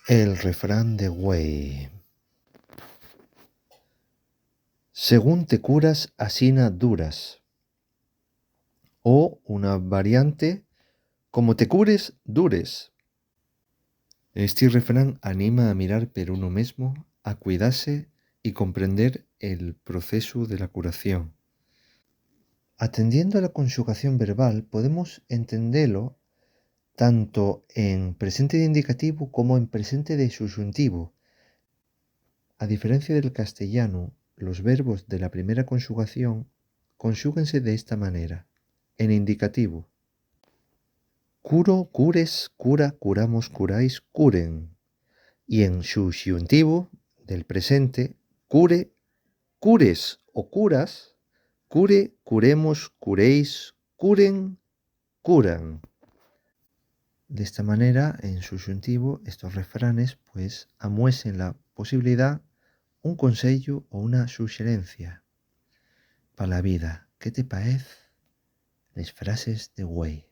El refrán de güey. Según te curas, asina duras. O una variante, como te cures, dures. Este refrán anima a mirar per uno mismo, a cuidarse y comprender el proceso de la curación. Atendiendo a la conjugación verbal, podemos entenderlo tanto en presente de indicativo como en presente de subjuntivo. A diferencia del castellano, los verbos de la primera conjugación conjúguense de esta manera. En indicativo: curo, cures, cura, curamos, curáis, curen. Y en subjuntivo del presente: cure, cures o curas, cure, curemos, curéis, curen, curan. De esta manera, en subjuntivo, estos refranes pues amuesen la posibilidad, un consejo o una sugerencia para la vida. ¿Qué te parece las frases de güey?